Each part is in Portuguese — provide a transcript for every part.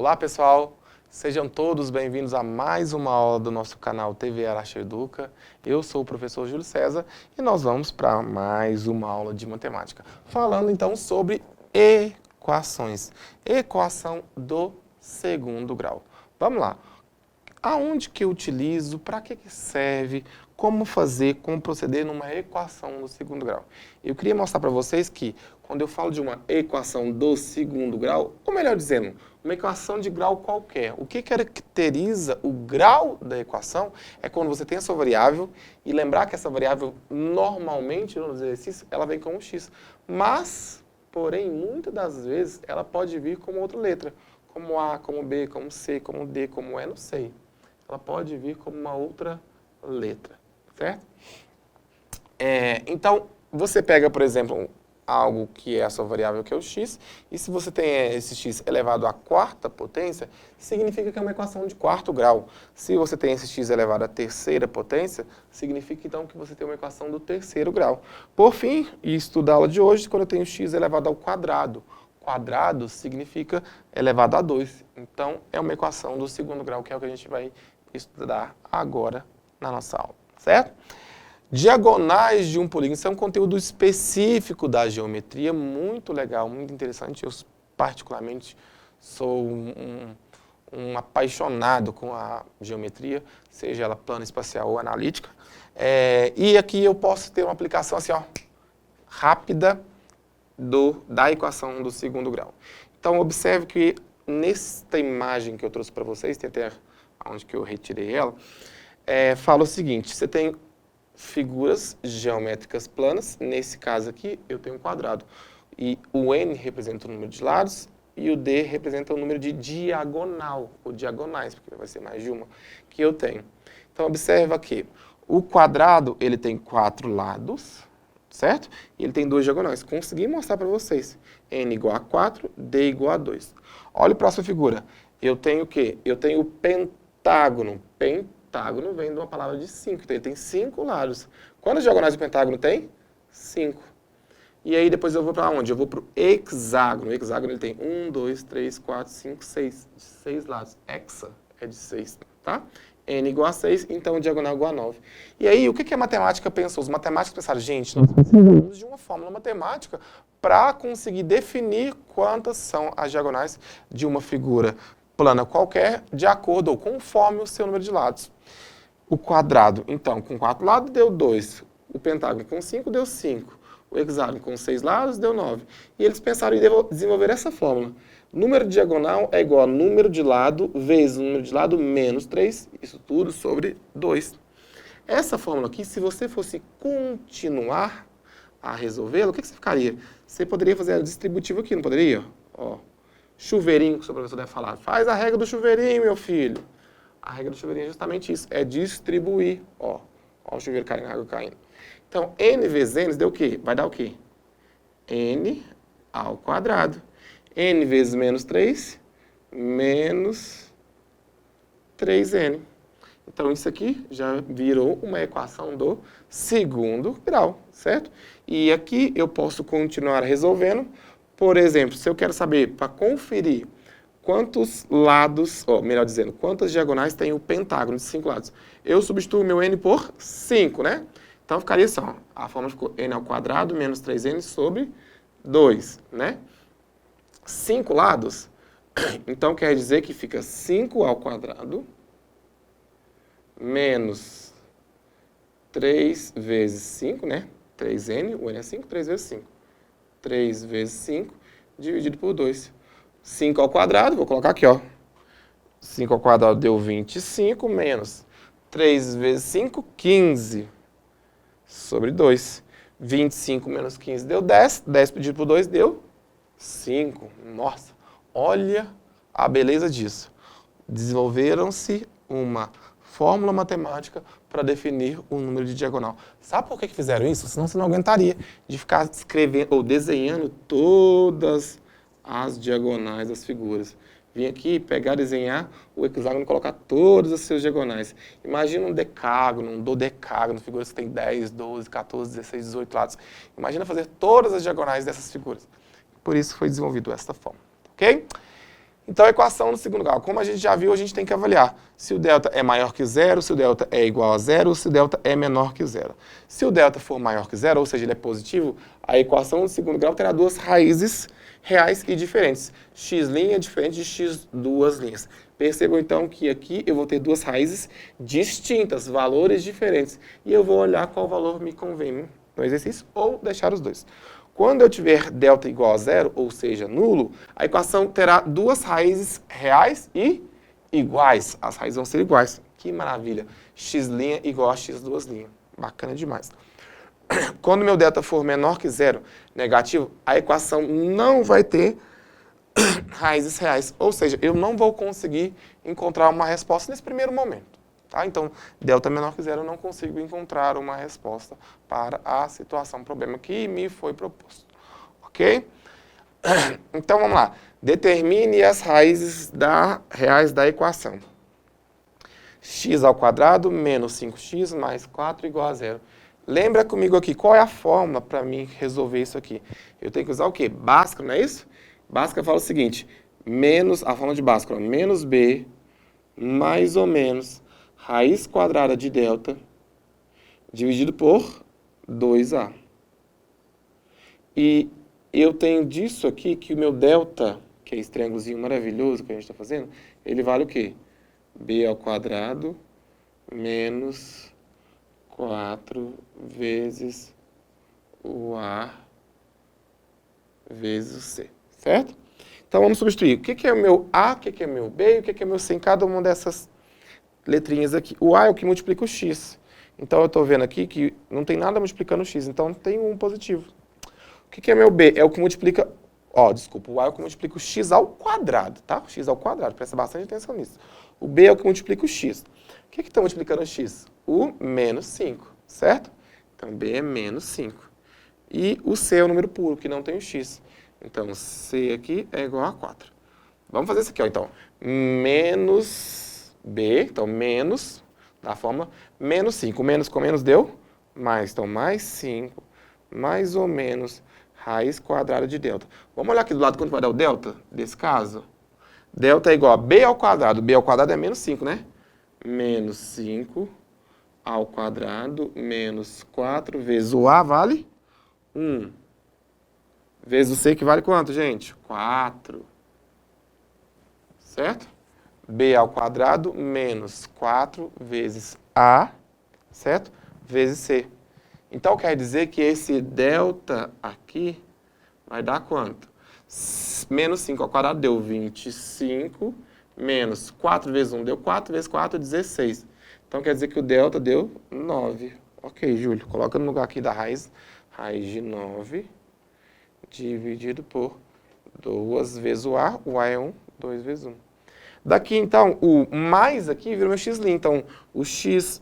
Olá pessoal, sejam todos bem-vindos a mais uma aula do nosso canal TV Arache Educa. Eu sou o professor Júlio César e nós vamos para mais uma aula de matemática. Falando então sobre equações, equação do segundo grau. Vamos lá, aonde que eu utilizo, para que serve, como fazer, como proceder numa equação do segundo grau. Eu queria mostrar para vocês que quando eu falo de uma equação do segundo grau, ou melhor dizendo, uma equação de grau qualquer, o que caracteriza o grau da equação é quando você tem a sua variável e lembrar que essa variável normalmente nos exercícios ela vem como x, mas, porém, muitas das vezes ela pode vir como outra letra, como A, como B, como C, como D, como E, não sei. Ela pode vir como uma outra letra, certo? Então, você pega, por exemplo, algo que é a sua variável, que é o x, e se você tem esse x elevado à quarta potência, significa que é uma equação de quarto grau. Se você tem esse x elevado à terceira potência, significa então que você tem uma equação do terceiro grau. Por fim, e estudar a aula de hoje, quando eu tenho x elevado ao quadrado. Quadrado significa elevado a 2. Então, é uma equação do segundo grau, que é o que a gente vai estudar agora na nossa aula, certo? Diagonais de um polígono, isso é um conteúdo específico da geometria, muito legal, muito interessante. Eu, particularmente, sou um apaixonado com a geometria, seja ela plana, espacial ou analítica. E aqui eu posso ter uma aplicação assim, ó, rápida da equação do segundo grau. Então, observe que nesta imagem que eu trouxe para vocês, tem até onde que eu retirei ela, fala o seguinte, você tem figuras geométricas planas, nesse caso aqui eu tenho um quadrado, e o n representa o número de lados e o d representa o número de diagonal, ou diagonais, porque vai ser mais de uma, que eu tenho. Então observa aqui, o quadrado ele tem 4 lados, certo? E ele tem 2 diagonais. Consegui mostrar para vocês, n igual a 4, d igual a 2. Olha a próxima figura, eu tenho o quê? Eu tenho o pentágono, pentágono vem de uma palavra de 5, então ele tem 5 lados. Quantas diagonais o pentágono tem? 5. E aí depois eu vou para onde? Eu vou para o hexágono. O hexágono ele tem 1, 2, 3, 4, 5, 6. 6 lados. Hexa é de 6, tá? N igual a 6, então diagonal igual a 9. E aí, o que a matemática pensou? Os matemáticos pensaram, gente, nós precisamos de uma fórmula matemática para conseguir definir quantas são as diagonais de uma figura plana qualquer, de acordo ou conforme o seu número de lados. O quadrado, então, com 4 lados deu 2. O pentágono com 5 deu 5. O hexágono com 6 lados deu 9. E eles pensaram em desenvolver essa fórmula. Número de diagonal é igual a número de lado vezes o número de lado menos 3. Isso tudo sobre 2. Essa fórmula aqui, se você fosse continuar a resolvê-la, o que você ficaria? Você poderia fazer a distributiva aqui, não poderia? Ó. Chuveirinho, que o seu professor deve falar. Faz a regra do chuveirinho, meu filho. A regra do chuveirinho é justamente isso. É distribuir. Ó o chuveiro caindo, a água caindo. Então, n vezes n deu o quê? Vai dar o quê? N ao quadrado. N vezes menos 3, menos 3n. Então, isso aqui já virou uma equação do segundo grau, certo? E aqui eu posso continuar resolvendo. Por exemplo, se eu quero saber, para conferir quantos lados, ou melhor dizendo, quantas diagonais tem o pentágono de 5 lados, eu substituo o meu n por 5, né? Então ficaria assim, ó, a fórmula ficou n ao quadrado menos 3n sobre 2, né? 5 lados, então quer dizer que fica 5 ao quadrado menos 3 vezes 5, né? 3n, o n é 5, 3 vezes 5. 3 vezes 5 dividido por 2. 5 ao quadrado, vou colocar aqui, ó. 5 ao quadrado deu 25, menos 3 vezes 5, 15, sobre 2. 25 menos 15 deu 10, 10 dividido por 2 deu 5. Nossa, olha a beleza disso. Desenvolveram-se uma fórmula matemática para definir o número de diagonal. Sabe por que fizeram isso? Senão você não aguentaria de ficar escrevendo ou desenhando todas as diagonais das figuras. Vim aqui pegar, desenhar o hexágono e colocar todas as suas diagonais. Imagina um decágono, um dodecágono, figuras que tem 10, 12, 14, 16, 18 lados. Imagina fazer todas as diagonais dessas figuras. Por isso foi desenvolvido esta forma, ok? Então, a equação do segundo grau, como a gente já viu, a gente tem que avaliar se o delta é maior que zero, se o delta é igual a zero, ou se o delta é menor que zero. Se o delta for maior que zero, ou seja, ele é positivo, a equação do segundo grau terá duas raízes reais e diferentes. X' é diferente de x duas linhas. Percebam, então, que aqui eu vou ter duas raízes distintas, valores diferentes. E eu vou olhar qual valor me convém no exercício ou deixar os dois. Quando eu tiver delta igual a zero, ou seja, nulo, a equação terá duas raízes reais e iguais. As raízes vão ser iguais. Que maravilha! X' igual a x duas linhas. Bacana demais. Quando meu delta for menor que zero, negativo, a equação não vai ter raízes reais. Ou seja, eu não vou conseguir encontrar uma resposta nesse primeiro momento. Tá? Então, delta menor que zero, eu não consigo encontrar uma resposta para a situação, problema que me foi proposto. Ok? Então, vamos lá. Determine as raízes reais da equação. X ao quadrado menos 5x mais 4 igual a zero. Lembra comigo aqui, qual é a fórmula para mim resolver isso aqui? Eu tenho que usar o quê? Bhaskara, não é isso? Bhaskara fala o seguinte, a fórmula de Bhaskara, menos b mais ou menos raiz quadrada de delta dividido por 2a. E eu tenho disso aqui que o meu delta, que é esse triângulozinho maravilhoso que a gente está fazendo, ele vale o quê? B ao quadrado menos 4 vezes o A vezes o C, certo? Então vamos substituir. O que é o meu A, o que é o meu B e o que é o meu C em cada uma dessas letrinhas aqui. O A é o que multiplica o X. Então eu estou vendo aqui que não tem nada multiplicando o X, então tem um positivo. O que é meu B? É o que multiplica... o A é o que multiplica o X ao quadrado, tá? O X ao quadrado, presta bastante atenção nisso. O B é o que multiplica o X. O que está multiplicando o X? O menos 5, certo? Então, B é menos 5. E o C é o número puro, que não tem o X. Então, C aqui é igual a 4. Vamos fazer isso aqui, ó. Então, menos B, então, menos, da fórmula, menos 5. Menos com menos deu mais. Então, mais 5, mais ou menos, raiz quadrada de delta. Vamos olhar aqui do lado quanto vai dar o delta desse caso? Delta é igual a B ao quadrado. B ao quadrado é menos 5, né? Menos 5 ao quadrado menos 4 vezes o A vale 1. Vezes o C que vale quanto, gente? 4. Certo? B ao quadrado menos 4 vezes A, certo? Vezes C. Então, quer dizer que esse delta aqui vai dar quanto? Menos 5 ao quadrado deu 25, menos 4 vezes 1 deu 4, vezes 4, 16. Então, quer dizer que o delta deu 9. Ok, Júlio, coloca no lugar aqui da raiz. Raiz de 9 dividido por 2 vezes o A é 1, 2 vezes 1. Daqui, então, o mais aqui vira meu x'. Então, o x',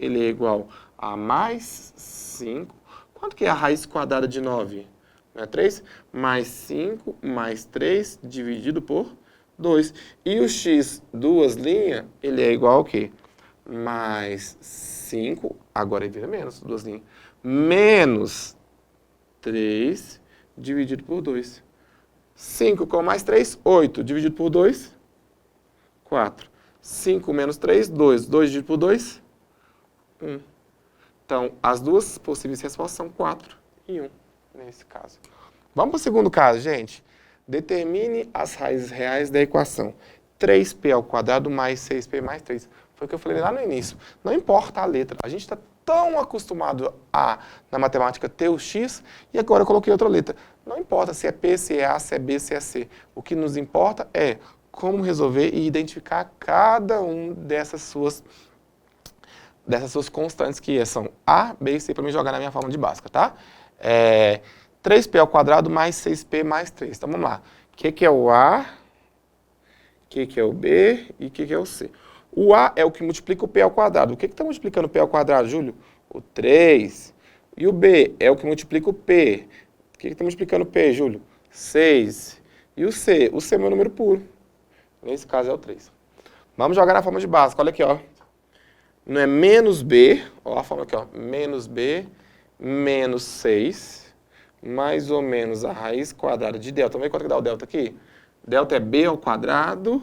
ele é igual a mais 5. Quanto que é a raiz quadrada de 9? Não é 3? Mais 5 mais 3 dividido por 2. E o x, duas linhas, ele é igual ao quê? Mais 5, agora ele vira menos, duas linhas. Menos 3 dividido por 2. 5 com mais 3, 8. Dividido por 2, 4. 5 menos 3, 2. 2 dividido por 2, 1. Então, as duas possíveis respostas são 4 e 1, nesse caso. Vamos para o segundo caso, gente. Determine as raízes reais da equação. 3p ao quadrado mais 6p mais 3. Foi o que eu falei lá no início. Não importa a letra. A gente está tão acostumado na matemática, ter o x, e agora eu coloquei outra letra. Não importa se é P, se é A, se é B, se é C. O que nos importa é como resolver e identificar cada um dessas suas constantes, que são A, B e C, para me jogar na minha fórmula de Bhaskara, tá? 3p ao quadrado mais 6p mais 3. Então, vamos lá. O que é o A? O que é o B? E o que é o C? O A é o que multiplica o p ao quadrado. O que está multiplicando o p ao quadrado, Júlio? O 3. E o B é o que multiplica o p. O que está multiplicando o p, Júlio? 6. E o C? O C é meu número puro. Nesse caso é o 3. Vamos jogar na forma de Bhaskara. Olha aqui, ó. Não é menos B, ó a forma aqui, ó. Menos B, menos 6, mais ou menos a raiz quadrada de delta. Vamos ver quanto que dá o delta aqui? Delta é B ao quadrado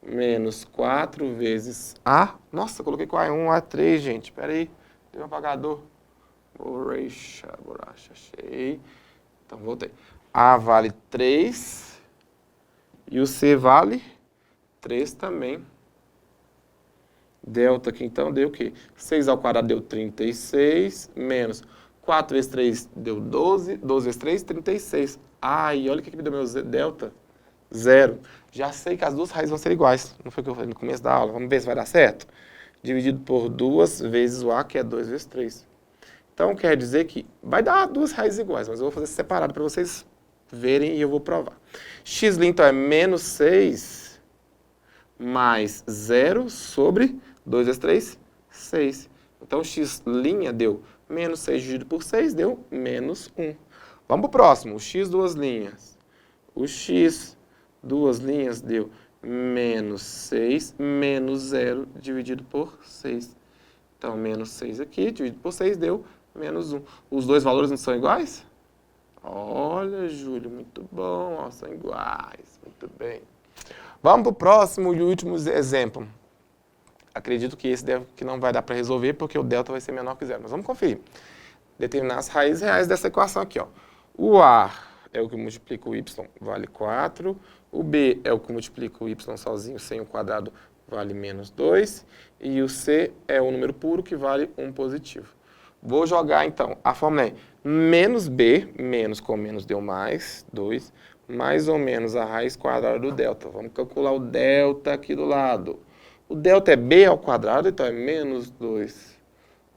menos 4 vezes A. Nossa, coloquei com A1, A3, gente. Espera aí, tem um apagador. Borracha, achei. Então, voltei. A vale 3 e o C vale 3 também. Delta aqui, então, deu o quê? 6 ao quadrado deu 36, menos 4 vezes 3 deu 12, 12 vezes 3, 36. Ai, olha o que me deu meu delta. 0. Já sei que as duas raízes vão ser iguais. Não foi o que eu falei no começo da aula. Vamos ver se vai dar certo? Dividido por 2 vezes o A, que é 2 vezes 3. Então, quer dizer que vai dar duas raízes iguais, mas eu vou fazer separado para vocês verem e eu vou provar. X, então, é menos 6 mais 0 sobre 2 vezes 3, 6. Então, x' deu menos 6 dividido por 6, deu menos 1. Vamos para o próximo. O x, duas linhas. O x, duas linhas, deu menos 6 menos 0 dividido por 6. Então, menos 6 aqui, dividido por 6, deu menos 1. Os dois valores não são iguais? Olha, Júlio, muito bom. Ó, são iguais. Muito bem. Vamos para o próximo e último exemplo. Acredito que esse que não vai dar para resolver, porque o delta vai ser menor que 0. Mas vamos conferir. Determinar as raízes reais dessa equação aqui. Ó. O A é o que multiplica o y, vale 4. O B é o que multiplica o y sozinho, sem o quadrado, vale menos 2. E o C é o número puro, que vale 1 positivo. Vou jogar, então, a fórmula é menos B, menos com menos deu mais, 2, mais ou menos a raiz quadrada do delta. Vamos calcular o delta aqui do lado. O delta é B ao quadrado, então é menos 2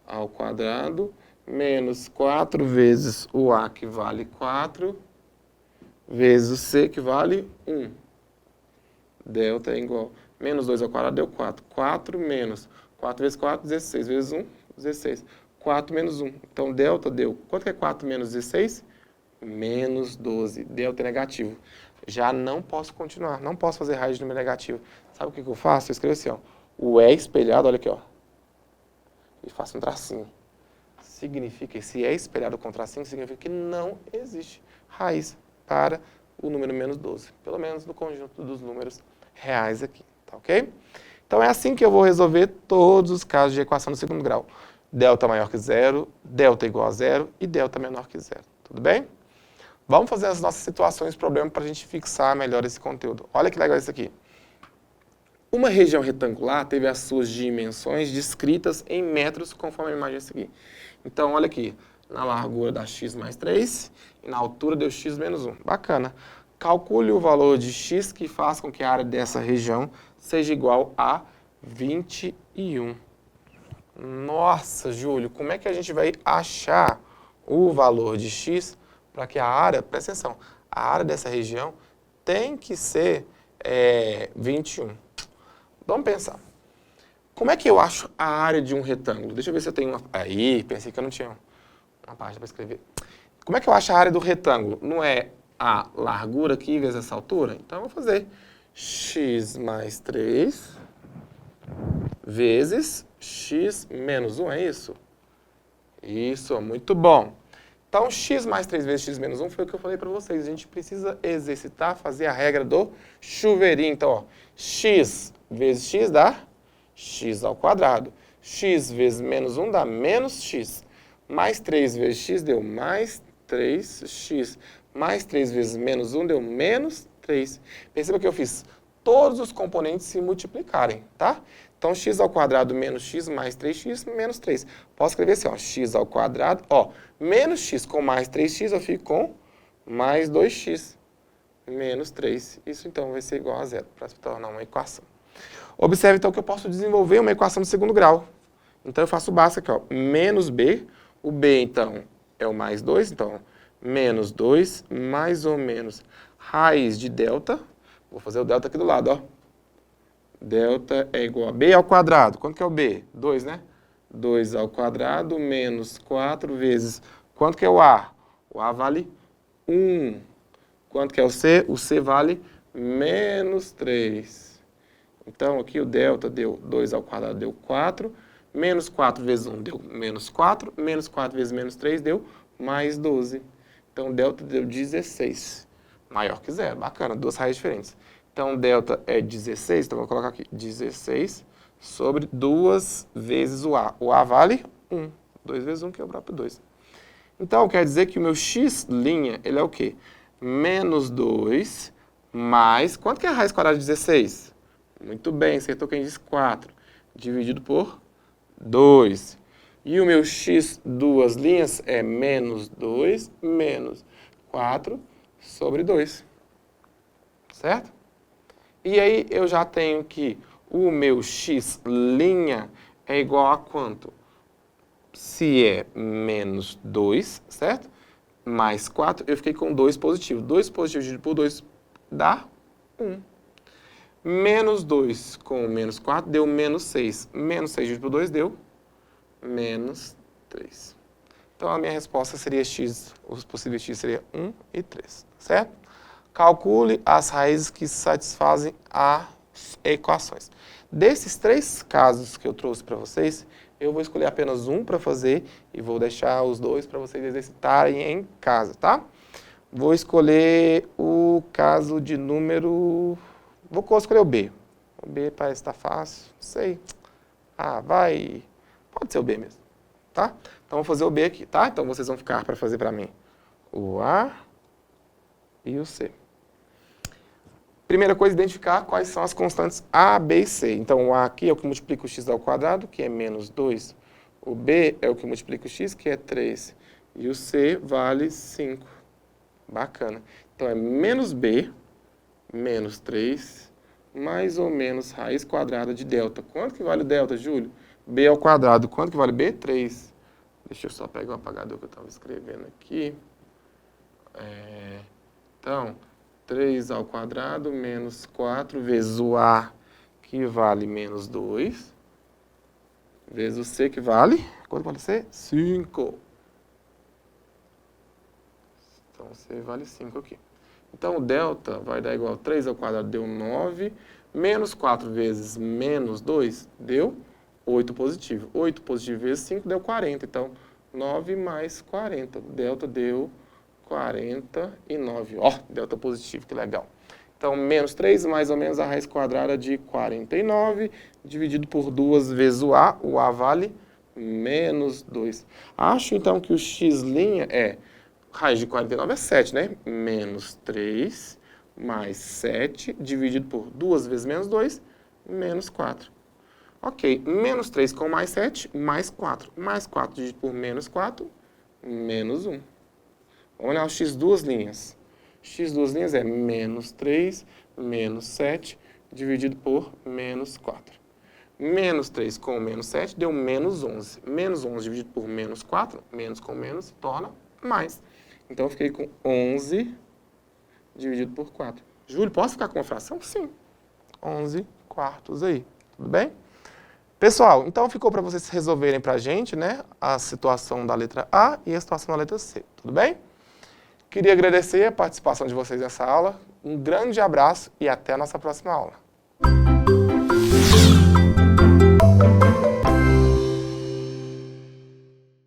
ao quadrado, menos 4 vezes o A, que vale 4, vezes o C, que vale 1. Delta é igual a menos 2 ao quadrado deu 4. 4 menos 4 vezes 4, 16. Vezes 1, 16. 4 menos 1. Então, delta deu... Quanto que é 4 menos 16? Menos 12. Delta é negativo. Já não posso continuar. Não posso fazer raiz de número negativo. Sabe o que eu faço? Eu escrevo assim, ó. O é espelhado, olha aqui, ó. E faço um tracinho. Significa, esse é espelhado com tracinho, significa que não existe raiz para o número menos 12. Pelo menos no conjunto dos números reais aqui. Tá ok? Então, é assim que eu vou resolver todos os casos de equação do segundo grau. Delta maior que 0, delta igual a 0 e delta menor que 0. Tudo bem? Vamos fazer as nossas situações problema para a gente fixar melhor esse conteúdo. Olha que legal isso aqui. Uma região retangular teve as suas dimensões descritas em metros, conforme a imagem a seguir. Então, olha aqui. Na largura dá x mais 3 e na altura deu x menos 1. Bacana. Calcule o valor de x que faz com que a área dessa região seja igual a 21. Nossa, Júlio, como é que a gente vai achar o valor de x para que a área, presta atenção, a área dessa região tem que ser 21. Vamos pensar. Como é que eu acho a área de um retângulo? Deixa eu ver se eu tenho uma... Aí, pensei que eu não tinha uma página para escrever. Como é que eu acho a área do retângulo? Não é a largura aqui vezes essa altura? Então, eu vou fazer x mais 3 vezes x menos 1, é isso? Isso, muito bom. Então, x mais 3 vezes x menos 1 foi o que eu falei para vocês. A gente precisa exercitar, fazer a regra do chuveirinho. Então, ó, x vezes x dá x ao quadrado. X vezes menos 1 dá menos x. Mais 3 vezes x deu mais 3x. Mais 3 vezes menos 1 deu menos 3. Perceba que eu fiz todos os componentes se multiplicarem, tá? Então, x ao quadrado menos x mais 3x menos 3. Posso escrever assim, ó, x ao quadrado, ó, menos x com mais 3x, eu fico com mais 2x menos 3. Isso, então, vai ser igual a 0, para se tornar uma equação. Observe, então, que eu posso desenvolver uma equação de segundo grau. Então, eu faço o básico aqui, ó, menos b. O b, então, é o mais 2, então, menos 2, mais ou menos raiz de delta. Vou fazer o delta aqui do lado, ó. Delta é igual a b ao quadrado. Quanto que é o b? 2, né? 2 ao quadrado menos 4 vezes... Quanto que é o a? O a vale 1. Quanto que é o c? O c vale menos 3. Então, aqui o delta deu 2 ao quadrado, deu 4. Menos 4 vezes 1 deu menos 4. Menos 4 vezes menos 3 deu mais 12. Então, delta deu 16. Maior que zero. Bacana, duas raízes diferentes. Então, delta é 16, então vou colocar aqui 16 sobre 2 vezes o A. O A vale 1. 2 vezes 1, que é o próprio 2. Então, quer dizer que o meu x', ele é o quê? Menos 2 mais... Quanto que é a raiz quadrada de 16? Muito bem, acertou quem disse 4. Dividido por 2. E o meu x, duas linhas, é menos 2 menos 4 sobre 2. Certo? E aí eu já tenho que o meu x' é igual a quanto? Se é menos 2, certo? Mais 4, eu fiquei com 2 positivo. 2 positivo dividido por 2 dá 1. Menos 2 com menos 4 deu menos 6. Menos 6 dividido por 2 deu menos 3. Então, a minha resposta seria x, os possíveis x seria 1 e 3, certo? Calcule as raízes que satisfazem as equações. Desses 3 casos que eu trouxe para vocês, eu vou escolher apenas um para fazer e vou deixar os 2 para vocês exercitarem em casa, tá? Vou escolher o caso de número... Vou escolher o B. O B parece estar fácil, não sei. Vai... Pode ser o B mesmo, tá? Então, vou fazer o B aqui, tá? Então, vocês vão ficar para fazer para mim o A e o C. Primeira coisa, identificar quais são as constantes A, B e C. Então, o A aqui é o que multiplica o x ao quadrado, que é menos 2. O B é o que multiplica o x, que é 3. E o C vale 5. Bacana. Então, é menos B, menos 3, mais ou menos raiz quadrada de delta. Quanto que vale o delta, Júlio? B ao quadrado. Quanto que vale B? 3. Deixa eu só pegar o apagador que eu estava escrevendo aqui. Então, 3 ao quadrado menos 4 vezes o A, que vale menos 2, vezes o C, que vale... Quanto vale C? 5. Então, C vale 5 aqui. Então, o delta vai dar igual a 3 ao quadrado, deu 9, menos 4 vezes menos 2, deu 8 positivo. 8 positivo vezes 5 deu 40. Então, 9 mais 40. Delta deu 49. Ó, delta positivo, que legal. Então, menos 3, mais ou menos a raiz quadrada de 49, dividido por 2 vezes o A vale menos 2. Acho, então, que o x' é, raiz de 49 é 7, né? Menos 3 mais 7, dividido por 2 vezes menos 2, menos 4. Ok, menos 3 com mais 7, mais 4. Mais 4 dividido por menos 4, menos 1. Vamos olhar o x duas linhas. X duas linhas é menos 3, menos 7, dividido por menos 4. Menos 3 com menos 7 deu menos 11. Menos 11 dividido por menos 4, menos com menos, torna mais. Então, eu fiquei com 11 dividido por 4. Júlio, posso ficar com uma fração? Sim. 11 quartos aí. Tudo bem? Pessoal, então ficou para vocês resolverem para a gente, né, a situação da letra A e a situação da letra C. Tudo bem? Queria agradecer a participação de vocês nessa aula. Um grande abraço e até a nossa próxima aula.